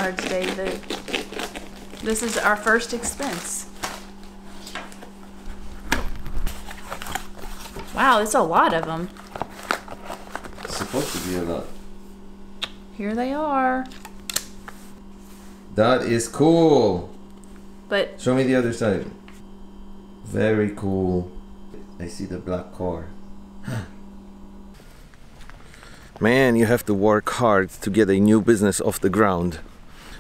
cards, David. This is our first expense. Wow, it's a lot of them. It's supposed to be a lot. Here they are. That is cool. But Show me the other side. Very cool. I see the black car. Man, you have to work hard to get a new business off the ground.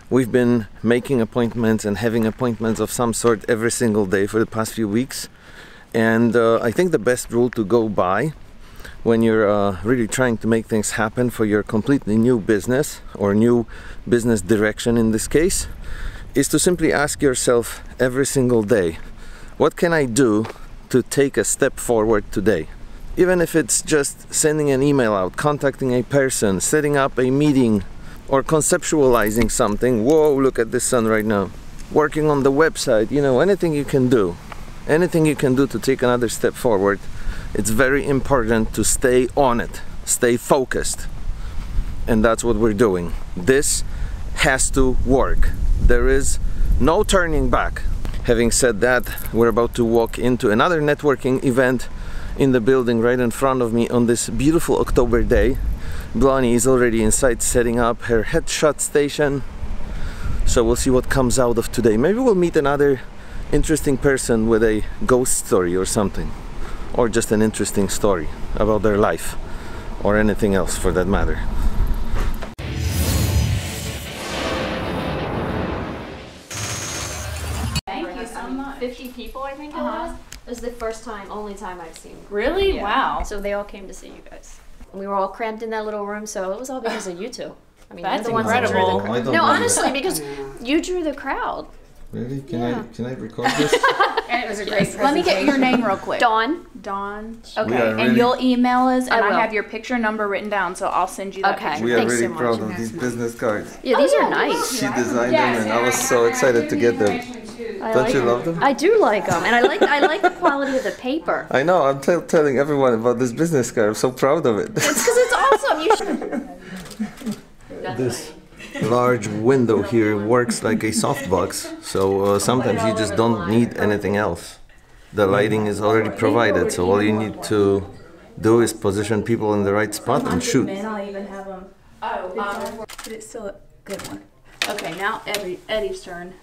We've been making appointments and having appointments of some sort every single day for the past few weeks. And I think the best rule to go by when you're really trying to make things happen for your completely new business, or new business direction in this case, is to simply ask yourself every single day, what can I do to take a step forward today? Even if it's just sending an email out, contacting a person, setting up a meeting, or conceptualizing something. Whoa, look at the sun right now. Working on the website, you know, anything you can do. Anything you can do to take another step forward. It's very important to stay on it, stay focused. And that's what we're doing. This has to work. There is no turning back. Having said that, we're about to walk into another networking event in the building right in front of me on this beautiful October day. Blondie is already inside setting up her headshot station. So we'll see what comes out of today. Maybe we'll meet another interesting person with a ghost story or something. Or just an interesting story about their life. Or anything else for that matter. Thank you so much. 50 people, I think it was. This is the first time, only time I've seen. really? Yeah. Wow. So they all came to see you guys. We were all cramped in that little room, so it was all because of you two. I mean, That's you're the ones that drew the incredible. crowd. I don't No, know. honestly, because you drew the crowd. Really? Yeah. Can I record this? And it was a great Let me get your name real quick. Dawn. Dawn. We Okay, are and really- you'll email us, and I I will. have your picture number written down, so I'll send you that Okay. picture. We are Thanks really so much. proud of these business cards. Yeah, these are nice. She designed them and I was so excited to get them. Don't you love them? I do like them, and I like the quality of the paper. I know, I'm telling everyone about this business card. I'm so proud of it. It's because it's awesome. You should. This large window here works like a softbox, so sometimes you just don't need anything else. The lighting is already provided, so all you need to do is position people in the right spot and shoot. I'll even have them. Oh, but it's still a good one. Okay, now Eddie's turn.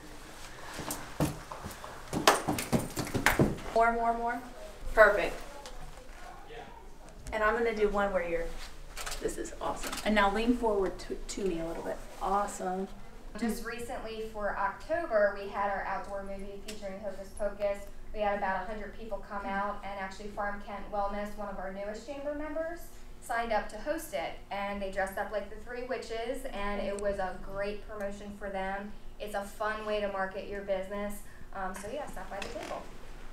More. Perfect. And I'm gonna do one where you're. This is awesome. And now lean forward to me a little bit. Awesome. Just recently for October, we had our outdoor movie featuring Hocus Pocus. We had about 100 people come out, and actually Farm Kent Wellness, one of our newest chamber members, signed up to host it. And they dressed up like the three witches, and it was a great promotion for them. It's a fun way to market your business. So yeah, stop by the table.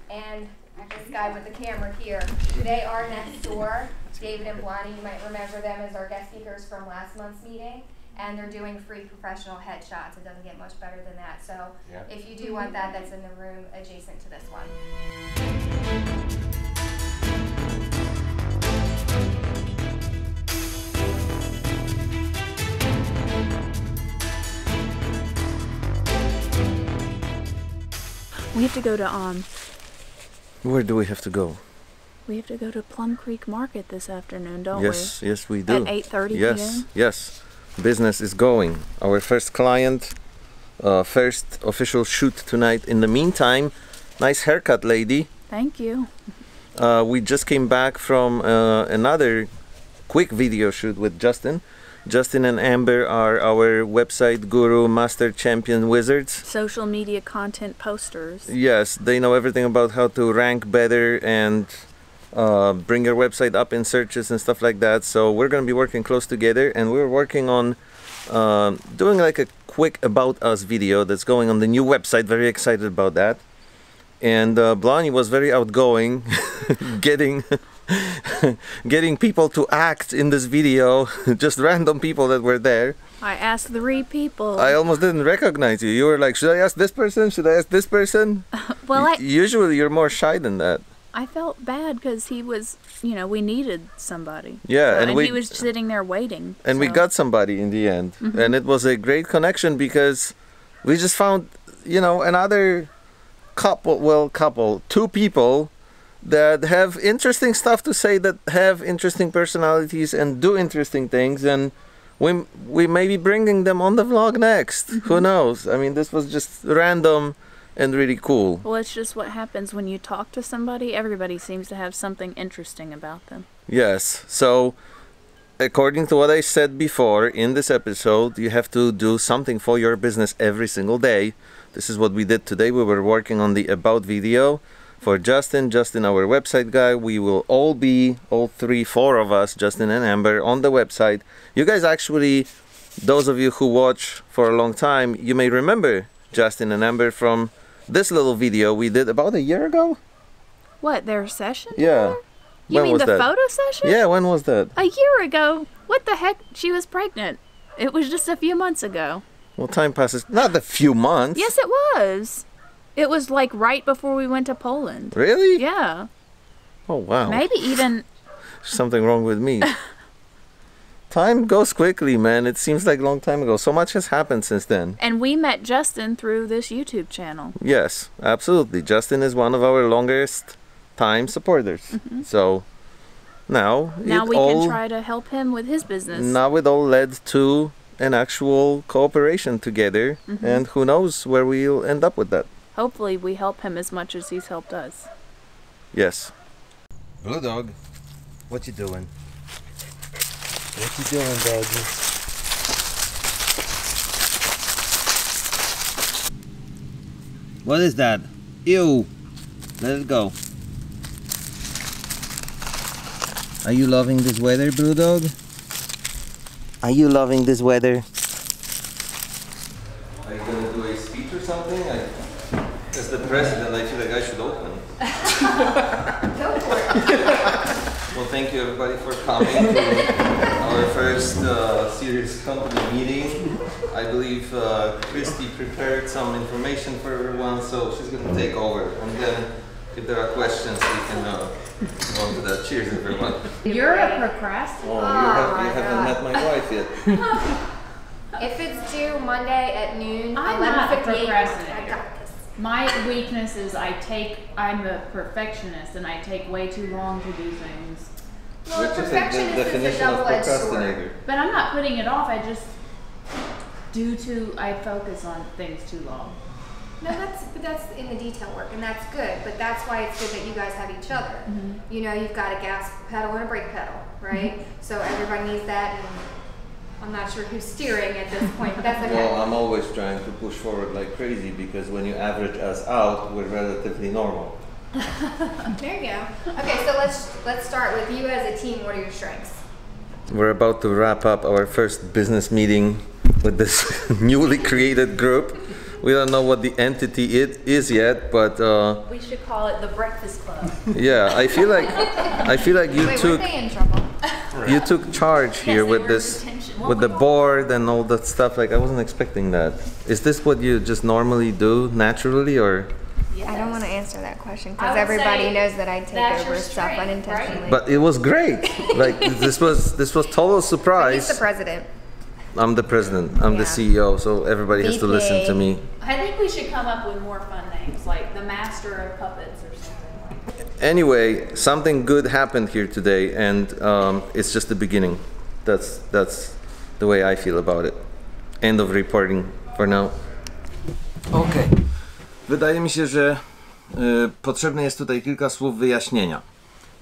And this guy with the camera here, they are next door. David and Blondie, you might remember them as our guest speakers from last month's meeting. And they're doing free professional headshots. It doesn't get much better than that. So if you do want that, that's in the room adjacent to this one. We have to go to Where do we have to go? We have to go to Plum Creek Market this afternoon, don't Yes, yes we we? do. At 8:30 Yes, p.m. yes. Business is going. Our first client, first official shoot tonight. In the meantime, nice haircut, lady. Thank you. We just came back from another quick video shoot with Justin. Justin and Amber are our website guru, master champion wizards. Social media content posters. Yes, they know everything about how to rank better and bring your website up in searches and stuff like that. So we're going to be working close together, and we're working on doing like a quick about us video that's going on the new website. Very excited about that. And Blondie was very outgoing, getting people to act in this video, just random people that were there. I asked 3 people. I almost didn't recognize you. You were like, should I ask this person? Should I ask this person? Well, Usually you're more shy than that. I felt bad because he was, you know, we needed somebody. Yeah, and he was sitting there waiting. And we got somebody in the end. And it was a great connection because we just found, you know, another two people that have interesting stuff to say, that have interesting personalities and do interesting things, and we may be bringing them on the vlog next. Who knows? I mean, this was just random and really cool. Well, it's just what happens when you talk to somebody. Everybody seems to have something interesting about them. Yes. So according to what I said before in this episode, you have to do something for your business every single day. This is what we did today. We were working on the about video for Justin, our website guy. We will all be, four of us, Justin and Amber, on the website. You guys actually, those of you who watch for a long time, you may remember Justin and Amber from this little video we did about a year ago. What, their session? Yeah. You When mean was the that? photo session? Yeah, when was that? A year ago. What the heck? She was pregnant. It was just a few months ago. Well, time passes. Not a few months. Yes, it was. It was like right before we went to Poland. Really? Yeah. Oh, wow. Maybe even... Something wrong with me. Time goes quickly, man. It seems like a long time ago. So much has happened since then. And we met Justin through this YouTube channel. Yes, absolutely. Justin is one of our longest time supporters. So now we can try to help him with his business. Now it all led to an actual cooperation together. And who knows where we'll end up with that. Hopefully we help him as much as he's helped us. Yes. Blue dog, what you doing? What you doing, doggy? What is that? Ew! Let it go. Are you loving this weather, Blue dog? Are you loving this weather? Are you gonna do a speech or something? As the president, I feel like I should open. Go for it. Well, thank you everybody for coming to our first serious company meeting. I believe Christy prepared some information for everyone, so she's going to take over. And then if there are questions, we can go on to that. Cheers, everyone. You're a procrastinator. Oh, you haven't met my wife yet. If it's due Monday at noon, I'm not a 11:58, procrastinator. I got this. My weakness is I'm a perfectionist and I take way too long to do things. Well, Which is the perfectionist is a definition of double-edged procrastinator. sword. But I'm not putting it off, I focus on things too long. No, that's in the detail work, and that's good. But that's why it's good that you guys have each other. You know, you've got a gas pedal and a brake pedal, right? So everybody needs that, and I'm not sure who's steering at this point, but that's okay. Well, I'm always trying to push forward like crazy because when you average us out, we're relatively normal. There you go. Okay, so let's start with you as a team. What are your strengths? We're about to wrap up our first business meeting with this newly created group. We don't know what the entity it is yet, but We should call it the Breakfast Club. yeah, I feel like you Wait, took weren't they in trouble? you took charge here they with were this in detention. with the board and all that stuff. Like I wasn't expecting that. Is this what you just normally do naturally, or? I don't want to answer that question I because would everybody say knows that I take that's your over stuff strength, unintentionally. But it was great. Like this was total He's the surprise. president. I'm the president. I'm the Yeah. CEO, so everybody has to listen to me. I think we should come up with more fun names, like the Master of Puppets or something like that. Anyway, something good happened here today, and it's just the beginning. That's the way I feel about it. End of reporting for now. Okay. Wydaje mi się, że potrzebne jest tutaj kilka słów wyjaśnienia.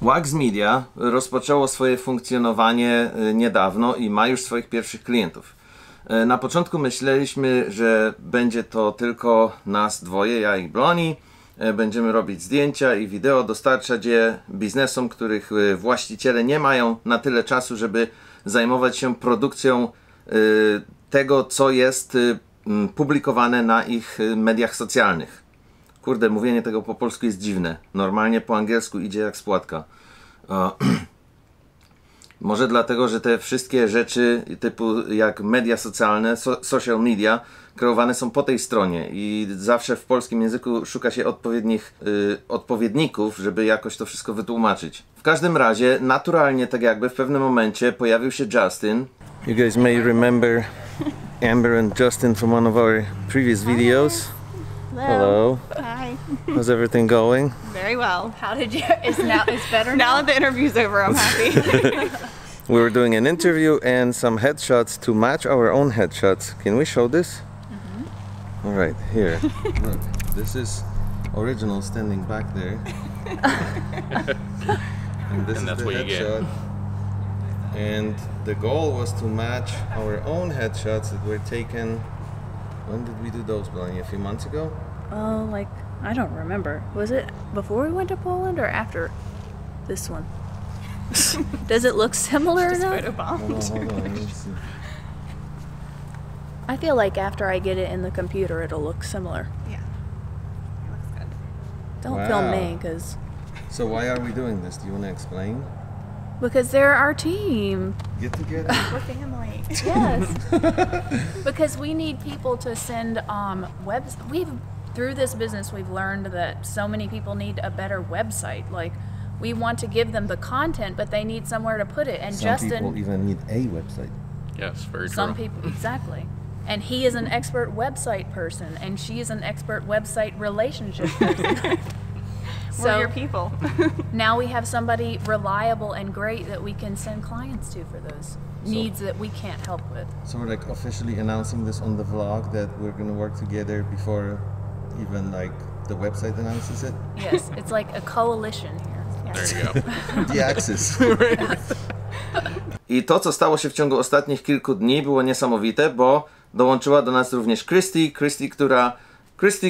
Wax Media rozpoczęło swoje funkcjonowanie niedawno i ma już swoich pierwszych klientów. Na początku myśleliśmy, że będzie to tylko nas dwoje, ja i Bloni. Będziemy robić zdjęcia i wideo, dostarczać je biznesom, których właściciele nie mają na tyle czasu, żeby zajmować się produkcją tego, co jest publikowane na ich mediach socjalnych. Kurde, mówienie tego po polsku jest dziwne. Normalnie po angielsku idzie jak z płatka. Może dlatego, że te wszystkie rzeczy typu jak media socjalne, social media, kreowane są po tej stronie i zawsze w polskim języku szuka się odpowiednich odpowiedników, żeby jakoś to wszystko wytłumaczyć. W każdym razie, naturalnie tak jakby w pewnym momencie pojawił się Justin. You guys may remember Amber and Justin from one of our previous videos. Hello. Hi. How's everything going? Very well. How did you? It's better Now that the interview's over, I'm happy. We were doing an interview and some headshots to match our own headshots. Can we show this? All right, here. Look, this is original standing back there. And this is that's the what you get. headshot. And the goal was to match our own headshots that were taken. When did we do those, Melanie? A few months ago? Oh, like I don't remember. Was it before we went to Poland or after this one? Does it look similar Just enough? photobombed. Hold on, let me see. I feel like after I get it in the computer, it'll look similar. Yeah. It looks good. Don't film Wow. me, So why are we doing this? Do you want to explain? because they're our team. Get together. We're family. Yes. Because we need people to send webs. Through this business, we've learned that so many people need a better website. Like, we want to give them the content, but they need somewhere to put it. And Some Justin, people even need a website. Yes, very true. some people, exactly. And he is an expert website person, and she is an expert website relationship person. We're your people. Now we have somebody reliable and great that we can send clients to for those needs that we can't help with. So we're like officially announcing this on the vlog that we're gonna work together before even like the website announces it. Yes, it's like a coalition here. There you go. The Axis. I to, co stało się w ciągu ostatnich kilku dni, było niesamowite, bo dołączyła do nas również Christy,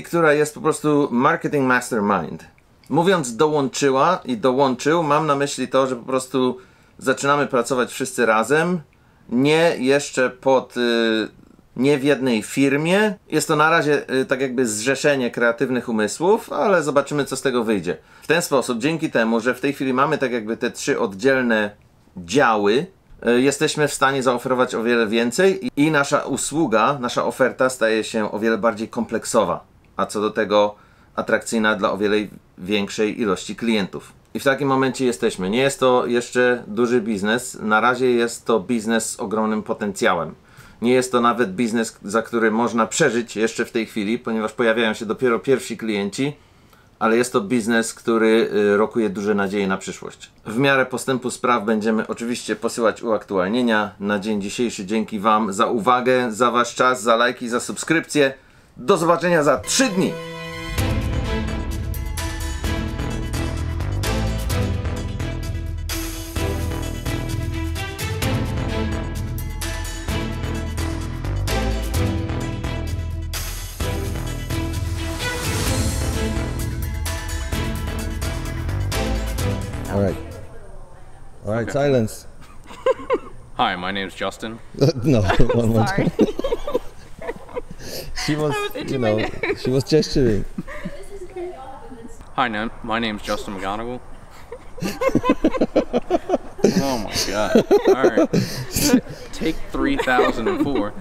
która jest po prostu marketing mastermind. Mówiąc dołączyła i dołączył, mam na myśli to, że po prostu zaczynamy pracować wszyscy razem, nie jeszcze nie w jednej firmie. Jest to na razie tak jakby zrzeszenie kreatywnych umysłów, ale zobaczymy, co z tego wyjdzie. W ten sposób, dzięki temu, że w tej chwili mamy tak jakby te 3 oddzielne działy, jesteśmy w stanie zaoferować o wiele więcej i nasza usługa, nasza oferta staje się o wiele bardziej kompleksowa, a co do tego atrakcyjna dla o wiele większej ilości klientów. I w takim momencie jesteśmy. Nie jest to jeszcze duży biznes, na razie jest to biznes z ogromnym potencjałem. Nie jest to nawet biznes, za który można przeżyć jeszcze w tej chwili, ponieważ pojawiają się dopiero pierwsi klienci, ale jest to biznes, który rokuje duże nadzieje na przyszłość. W miarę postępu spraw będziemy oczywiście posyłać uaktualnienia. Na dzień dzisiejszy dzięki Wam za uwagę, za Wasz czas, za lajki, za subskrypcję. Do zobaczenia za 3 dni! All right, silence. Hi, my name's Justin. No, one more Sorry. time. She was, she was gesturing. Hi, my name's Justin McGonigal. Oh my god. Alright. Take 3004.